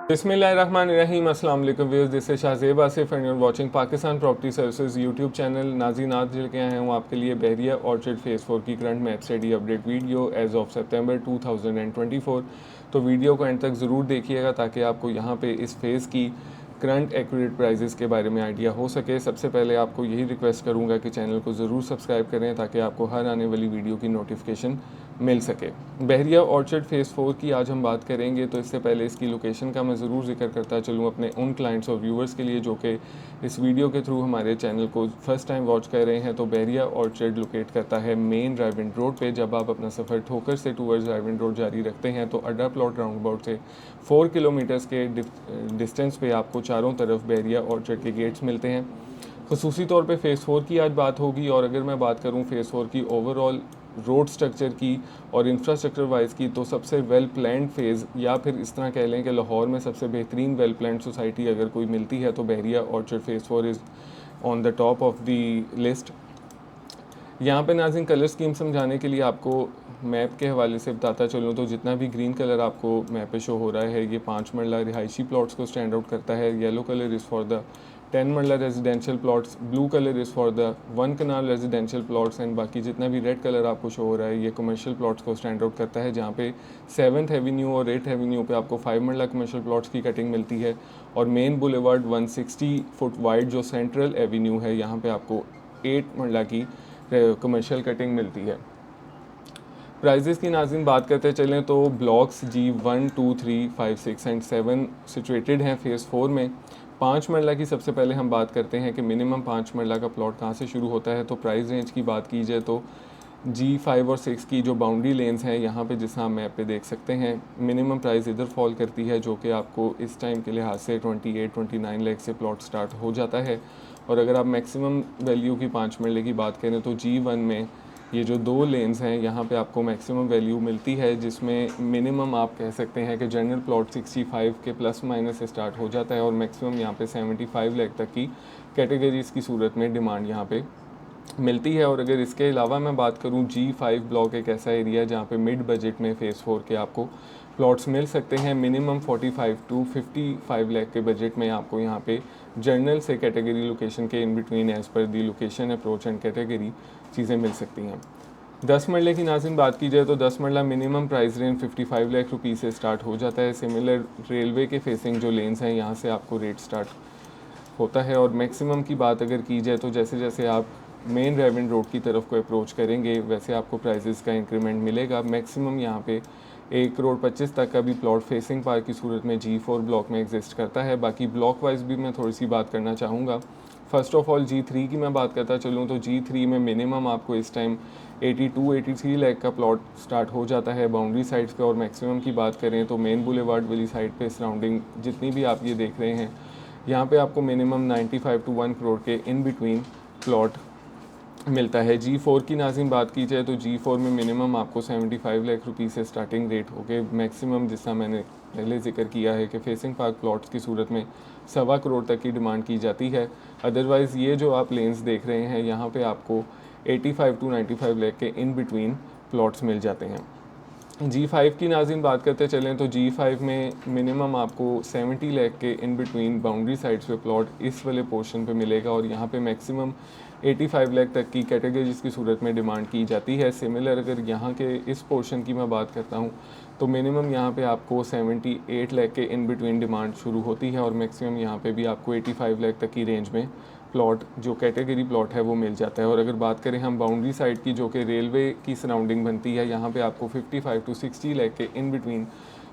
बिस्मिल्लाहिर्रहमानिर्रहीम। अस्सलाम वालेकुम viewers, this is Shahzeb Asif and you are watching Pakistan property services YouTube channel. नाज़रीन, आज लेके आए हूँ आपके लिए बहरिया ऑर्चर्ड फेज़ 4 की current map study update video as of सितंबर 2024। तो वीडियो को एंड तक ज़रूर देखिएगा ताकि आपको यहाँ पे इस फेज़ की करंट एक्यूरेट प्राइजेस के बारे में आइडिया हो सके। सबसे पहले आपको यही रिक्वेस्ट करूँगा कि चैनल को ज़रूर सब्सक्राइब करें ताकि आपको हर आने वाली वीडियो की नोटिफिकेशन मिल सके। बहरिया ऑर्चर्ड फेज़ 4 की आज हम बात करेंगे, तो इससे पहले इसकी लोकेशन का मैं ज़रूर जिक्र करता चलूँ अपने उन क्लाइंट्स और व्यूवर्स के लिए जो कि इस वीडियो के थ्रू हमारे चैनल को फर्स्ट टाइम वॉच कर रहे हैं। तो बहरिया ऑर्चर्ड लोकेट करता है मेन ड्राइविंग रोड पे। जब आप अपना सफ़र ठोकर से टूवर्ड्स ड्राइविंग रोड जारी रखते हैं तो अड्डा प्लॉट राउंड अबाउट से 4 किलोमीटर्स के डिस्टेंस पे आपको चारों तरफ बहरिया ऑर्चर्ड के गेट्स मिलते हैं। खसूसी तौर पे फ़ेज़ 4 की आज बात होगी, और अगर मैं बात करूँ फ़ेज़ 4 की ओवरऑल रोड स्ट्रक्चर की और इंफ्रास्ट्रक्चर वाइज की, तो सबसे वेल प्लान्ड फेज़, या फिर इस तरह कह लें कि लाहौर में सबसे बेहतरीन वेल प्लान्ड सोसाइटी अगर कोई मिलती है तो Bahria Orchard phase 4 is on the top of the list. यहाँ पे नाज़रीन कलर स्कीम समझाने के लिए आपको मैप के हवाले से बताता चलूँ तो जितना भी ग्रीन कलर आपको मैप पे शो हो रहा है ये 5 मरला रिहायशी प्लॉट्स को स्टैंड आउट करता है। Yellow colour is for the 10 marla residential plots, blue colour is for the 1 kanal residential plots, and बाकी जितना भी रेड कलर आपको शो हो रहा है ये कमर्शियल प्लॉट्स को स्टैंड आउट करता है। जहाँ पे 7th एवेन्यू और 8th एवेन्यू पे आपको 5 मरला कमर्शियल प्लॉट्स की कटिंग मिलती है, और मेन बुलेवार्ड 160 फुट वाइड जो सेंट्रल एवेन्यू है यहाँ पे आपको 8 मरला की कमर्शियल कटिंग मिलती है। प्राइजेस की नाज़रीन बात करते चलें तो ब्लॉक्स G1, 2, 3, 5, 6 एंड 7 सिचुएटेड हैं फ़ेज़ 4 में। 5 मरला की सबसे पहले हम बात करते हैं कि मिनिमम 5 मरला का प्लॉट कहाँ से शुरू होता है। तो प्राइस रेंज की बात की जाए तो G5 और 6 की जो बाउंड्री लेन्स हैं यहाँ पे जिस आप मैप पे देख सकते हैं, मिनिमम प्राइस इधर फॉल करती है, जो कि आपको इस टाइम के लिहाज से 28-29 लाख से प्लॉट स्टार्ट हो जाता है। और अगर आप मैक्सिमम वैल्यू की 5 मरले की बात करें तो G1 में ये जो 2 लेन्स हैं यहाँ पे आपको मैक्सिमम वैल्यू मिलती है, जिसमें मिनिमम आप कह सकते हैं कि जनरल प्लॉट 65 के प्लस माइनस से स्टार्ट हो जाता है, और मैक्सिमम यहाँ पे 75 लाख तक की कैटेगरीज़ की सूरत में डिमांड यहाँ पे मिलती है। और अगर इसके अलावा मैं बात करूँ, G5 ब्लॉक एक ऐसा एरिया है जहाँ पे मिड बजट में फ़ेज़ 4 के आपको प्लॉट्स मिल सकते हैं। मिनिमम 45 टू 55 लाख के बजट में आपको यहाँ पे जर्नल से कैटेगरी लोकेशन के इन between as per the location approach and category चीज़ें मिल सकती हैं। 10 मरले की नाज़रीन बात की जाए तो 10 मरला minimum price range 55 lakh rupees से स्टार्ट हो जाता है। सिमिलर रेलवे के फेसिंग जो लेन्स हैं यहाँ से आपको रेट स्टार्ट होता है। और मैक्सिमम की बात अगर की जाए तो जैसे जैसे आप मेन ड्राइविंग रोड की तरफ को अप्रोच करेंगे वैसे आपको प्राइसेस का इंक्रीमेंट मिलेगा। मैक्सिमम यहाँ पे 1,25 करोड़ तक का भी प्लॉट फेसिंग पार्क की सूरत में G4 ब्लॉक में एग्जिस्ट करता है। बाकी ब्लॉक वाइज भी मैं थोड़ी सी बात करना चाहूँगा। फर्स्ट ऑफ ऑल G3 की मैं बात करता चलूँ तो G3 में मिनिमम आपको इस टाइम 82-83 लाख का प्लॉट स्टार्ट हो जाता है बाउंड्री साइड्स पे। और मैक्सिमम की बात करें तो मेन बुलेवार्ड वाली साइड पे सराउंडिंग जितनी भी आप ये देख रहे हैं यहाँ पे आपको मिनिमम 95 टू 1 करोड़ के इन बिटवीन प्लॉट मिलता है। G4 की नाज़रीन बात की जाए तो G4 में मिनिमम आपको 75 लाख रुपीज़ से स्टार्टिंग रेट होके मैक्सिमम, जिसका मैंने पहले जिक्र किया है कि फेसिंग पार्क प्लॉट्स की सूरत में 1.25 करोड़ तक की डिमांड की जाती है। अदरवाइज़ ये जो आप लेन्स देख रहे हैं यहाँ पे आपको 85 टू 95 लाख के इन बिटवीन प्लॉट्स मिल जाते हैं। G5 की नाज़रीन बात करते चलें तो G5 में मिनिमम आपको 70 लाख के इन बिटवीन बाउंड्री साइड्स पे प्लॉट इस वाले पोर्शन पे मिलेगा, और यहाँ पे मैक्सिमम 85 लाख तक की कैटेगरीज की सूरत में डिमांड की जाती है। सिमिलर अगर यहाँ के इस पोर्शन की मैं बात करता हूँ तो मिनिमम यहाँ पे आपको 78 लाख के इन बिटवीन डिमांड शुरू होती है, और मैक्सिमम यहाँ पे भी आपको 85 लाख तक की रेंज में प्लॉट जो कैटेगरी प्लॉट है वो मिल जाता है। और अगर बात करें हम बाउंड्री साइड की जो कि रेलवे की सराउंडिंग बनती है, यहाँ पे आपको 55 टू 60 लाख के इन बिटवीन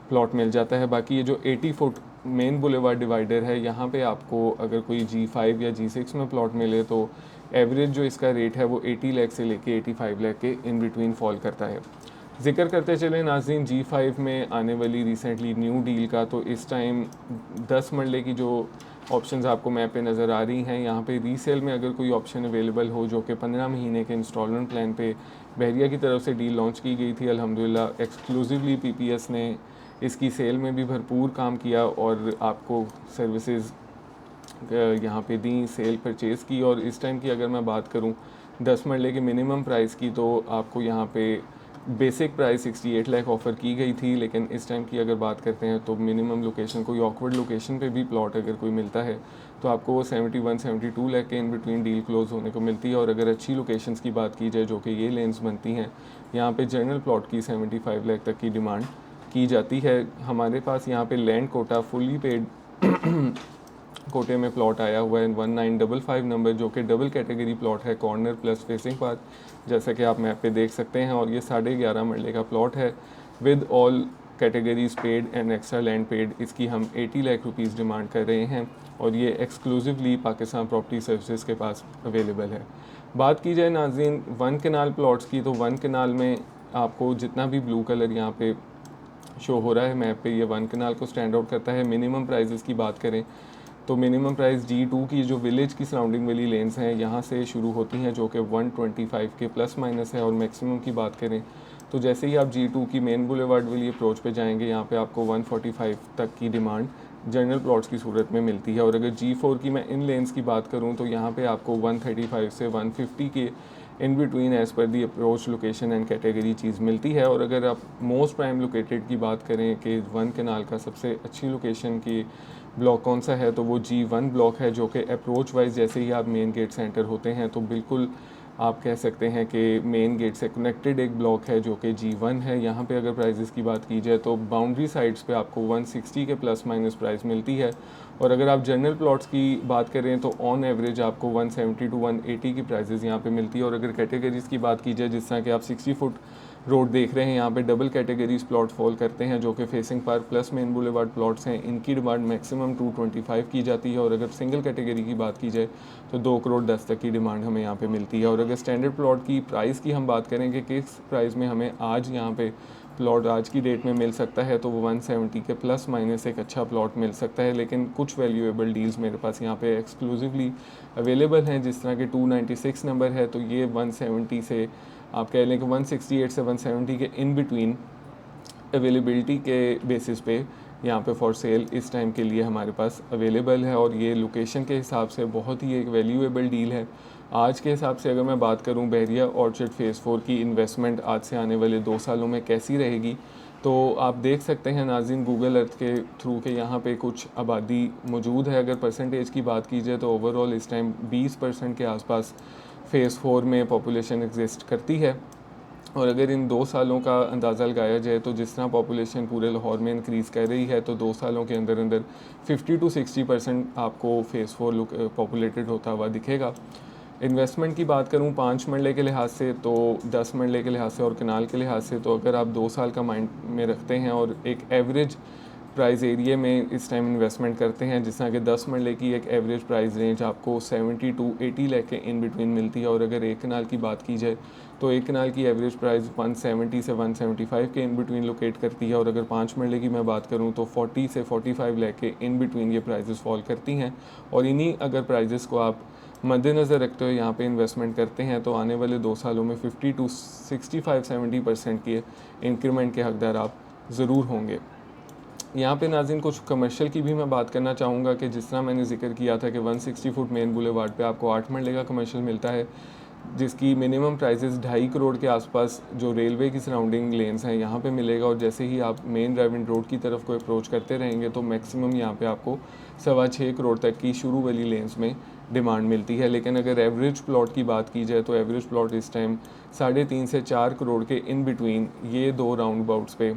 प्लॉट मिल जाता है। बाकी ये जो 80 फुट मेन बुलेवार्ड डिवाइडर है यहाँ पे आपको अगर कोई G5 या G6 में प्लॉट मिले तो एवरेज जो इसका रेट है वो 80 लाख से लेके 85 लाख के इन बिटवीन फॉल करता है। जिक्र करते चले नाज़रीन G5 में आने वाली रिसेंटली न्यू डील का, तो इस टाइम 10 मरले की जो ऑप्शंस आपको मैप पे नज़र आ रही हैं, यहाँ पे रीसेल में अगर कोई ऑप्शन अवेलेबल हो जो कि 15 महीने के इंस्टॉलमेंट प्लान पे बहरिया की तरफ से डील लॉन्च की गई थी, अल्हम्दुलिल्लाह एक्सक्लूसिवली PPS ने इसकी सेल में भी भरपूर काम किया और आपको सर्विसेज यहाँ पे दी, सेल परचेज़ की। और इस टाइम की अगर मैं बात करूँ 10 मरले के मिनिमम प्राइस की तो आपको यहाँ पे बेसिक प्राइस 68 लाख ऑफ़र की गई थी, लेकिन इस टाइम की अगर बात करते हैं तो मिनिमम लोकेशन, कोई ऑकवर्ड लोकेशन पे भी प्लॉट अगर कोई मिलता है तो आपको वो 71-72 लाख के इन बिटवीन डील क्लोज होने को मिलती है। और अगर अच्छी लोकेशंस की बात की जाए जो कि ये लेन्स बनती हैं, यहाँ पे जनरल प्लॉट की 75 लाख तक की डिमांड की जाती है। हमारे पास यहाँ पे लैंड कोटा फुली पेड कोटे में प्लॉट आया हुआ है 1955 नंबर, जो कि डबल कैटेगरी प्लॉट है, कॉर्नर प्लस फेसिंग पार्क, जैसा कि आप मैप पे देख सकते हैं। और ये 11.5 मरले का प्लॉट है with all categories paid and extra land paid. इसकी हम 80 लाख रुपीज़ डिमांड कर रहे हैं और ये एक्सक्लूसिवली पाकिस्तान प्रॉपर्टी सर्विसेज के पास अवेलेबल है। बात की जाए नाज़रीन 1 कनाल प्लॉट्स की, तो 1 कनाल में आपको जितना भी ब्लू कलर यहाँ पे शो हो रहा है मैप पे, ये 1 कनाल को स्टैंड आउट करता है। मिनिमम प्राइजेस की बात करें तो मिनिमम प्राइस G2 की जो विलेज की सराउंडिंग वाली लेन्स हैं यहाँ से शुरू होती हैं, जो कि 125 के प्लस माइनस है। और मैक्सिमम की बात करें तो जैसे ही आप G2 की मेन बुलेवार्ड वाली अप्रोच पे जाएंगे, यहाँ पे आपको 145 तक की डिमांड जनरल प्लॉट्स की सूरत में मिलती है। और अगर G4 की मैं इन लेन्स की बात करूँ तो यहाँ पे आपको 135 से 150 के इन between as per the approach location and category चीज़ मिलती है। और अगर आप मोस्ट प्राइम लोकेटेड की बात करें कि 1 कनाल का सबसे अच्छी लोकेशन की ब्लॉक कौन सा है, तो वो G1 ब्लॉक है, जो कि अप्रोच वाइज जैसे ही आप मेन गेट से एंटर होते हैं तो बिल्कुल आप कह सकते हैं कि मेन गेट से कनेक्टेड एक ब्लॉक है जो कि G1 है। यहाँ पे अगर प्राइजेस की बात की जाए तो बाउंड्री साइड्स पे आपको 160 के प्लस माइनस प्राइस मिलती है। और अगर आप जनरल प्लॉट्स की बात करें तो ऑन एवरेज आपको 170 टू 180 की प्राइजेस यहाँ पे मिलती है। और अगर कैटेगरीज़ की बात की जाए, जिस तरह कि आप 60 फुट रोड देख रहे हैं, यहाँ पे डबल कैटेगरीज प्लॉट फॉल करते हैं, जो कि facing park plus main boulevard plots हैं। इनकी डिमांड मैक्सिमम 225 की जाती है। और अगर सिंगल कैटेगरी की बात की जाए तो 2 करोड़ 10 तक की डिमांड हमें यहाँ पे मिलती है। और अगर स्टैंडर्ड प्लॉट की प्राइस की हम बात करें कि किस प्राइस में हमें आज यहाँ पे प्लॉट आज की डेट में मिल सकता है, तो वो 170 के प्लस माइनस एक अच्छा प्लॉट मिल सकता है। लेकिन कुछ वैल्यूएबल डील्स मेरे पास यहाँ पे एक्सक्लूसिवली अवेलेबल हैं, जिस तरह के 296 नंबर है, तो ये 170 से आप कह लें कि 168 से 170 के इन बिटवीन अवेलेबिलिटी के बेसिस पे यहाँ पे फॉर सेल इस टाइम के लिए हमारे पास अवेलेबल है। और ये लोकेशन के हिसाब से बहुत ही एक वैल्यूएबल डील है। आज के हिसाब से अगर मैं बात करूँ बहरिया ऑर्चर्ड फेज़ 4 की इन्वेस्टमेंट आज से आने वाले 2 सालों में कैसी रहेगी, तो आप देख सकते हैं नाज़रीन गूगल अर्थ के थ्रू के यहाँ पे कुछ आबादी मौजूद है। अगर परसेंटेज की बात की जाए तो ओवरऑल इस टाइम 20% के आसपास फ़ेज़ 4 में पॉपुलेशन एग्जिस्ट करती है। और अगर इन 2 सालों का अंदाज़ा लगाया जाए तो जिस तरह पॉपुलेशन पूरे लाहौर में इंक्रीज़ कर रही है, तो 2 सालों के अंदर अंदर 50 टू 60% आपको फ़ेज़ 4 पॉपुलेटेड होता हुआ दिखेगा। इन्वेस्टमेंट की बात करूं 5 मरले के लिहाज से, तो 10 मरले के लिहाज से और कनाल के लिहाज से, तो अगर आप 2 साल का माइंड में रखते हैं और एक एवरेज प्राइस एरिया में इस टाइम इन्वेस्टमेंट करते हैं, जिस तरह कि 10 मरले की एक एवरेज प्राइस रेंज आपको 70 टू 80 लाख के इन बिटवीन मिलती है। और अगर 1 कनाल की बात की जाए तो 1 कनाल की एवरेज प्राइस 170 से 175 के इन बिटवीन लोकेट करती है। और अगर 5 मरले की मैं बात करूं तो 40 से 45 लाख के इन बिटवीन ये प्राइजेस फॉल करती हैं। और इन्हीं अगर प्राइजेस को आप मद्देनज़र रखते हुए यहाँ पे इन्वेस्टमेंट करते हैं तो आने वाले 2 सालों में 50 टू 65-70% के इंक्रीमेंट के हकदार आप ज़रूर होंगे। यहाँ पे नाज़रीन कुछ कमर्शियल की भी मैं बात करना चाहूँगा कि जिस तरह मैंने जिक्र किया था कि 160 फुट मेन बुलेवार्ड पे आपको 8 मरले का कमर्शियल मिलता है, जिसकी मिनिमम प्राइसेस 2.5 करोड़ के आसपास जो रेलवे की सराउंडिंग लेन्स हैं यहाँ पे मिलेगा। और जैसे ही आप मेन ड्राइविंग रोड की तरफ को अप्रोच करते रहेंगे तो मैक्सिमम यहाँ पे आपको 6.25 करोड़ तक की शुरू वाली लेन्स में डिमांड मिलती है। लेकिन अगर एवरेज प्लॉट की बात की जाए तो एवरेज प्लॉट इस टाइम 3.5 से 4 करोड़ के इन बिटवीन ये 2 राउंड अबाउट्स पे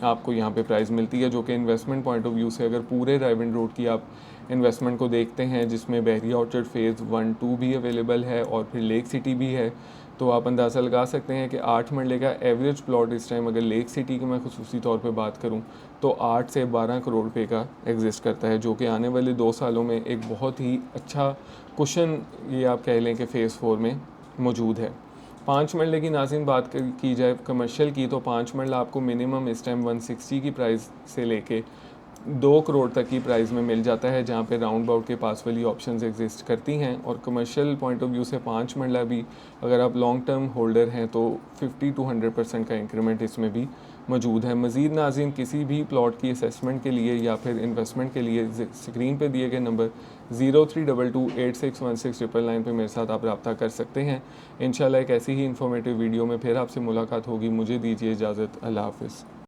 आपको यहाँ पे प्राइस मिलती है, जो कि इन्वेस्टमेंट पॉइंट ऑफ व्यू से अगर पूरे ड्राइविंग रोड की आप इन्वेस्टमेंट को देखते हैं, जिसमें बहरिया ऑर्चर्ड फेज़ 1-2 भी अवेलेबल है और फिर लेक सिटी भी है, तो आप अंदाज़ा लगा सकते हैं कि 8 मरले का एवरेज प्लॉट इस टाइम अगर लेक सिटी की मैं खुसूसी तौर पे बात करूं तो 8 से 12 करोड़ रुपए का एग्जिस्ट करता है, जो कि आने वाले 2 सालों में एक बहुत ही अच्छा कुशन ये आप कह लें कि फ़ेज़ 4 में मौजूद है। 5 मरले की नाज़रीन बात की जाए कमर्शियल की, तो 5 मरला आपको मिनिमम इस टाइम 160 की प्राइस से लेके 2 करोड़ तक की प्राइस में मिल जाता है, जहाँ पे राउंड बाउट के पास वाली ऑप्शंस एग्जिस्ट करती हैं। और कमर्शियल पॉइंट ऑफ व्यू से 5 मरला भी अगर आप लॉन्ग टर्म होल्डर हैं तो 50 to 100% का इंक्रीमेंट इसमें भी मौजूद है। मज़ीद नाज़रीन किसी भी प्लॉट की असेसमेंट के लिए या फिर इन्वेस्टमेंट के लिए स्क्रीन पे दिए गए नंबर 0322861699 पे मेरे साथ आप रब्ता कर सकते हैं। इंशाल्लाह एक ऐसी ही इन्फॉर्मेटिव वीडियो में फिर आपसे मुलाकात होगी। मुझे दीजिए इजाज़त। अल्लाह हाफ़िज़।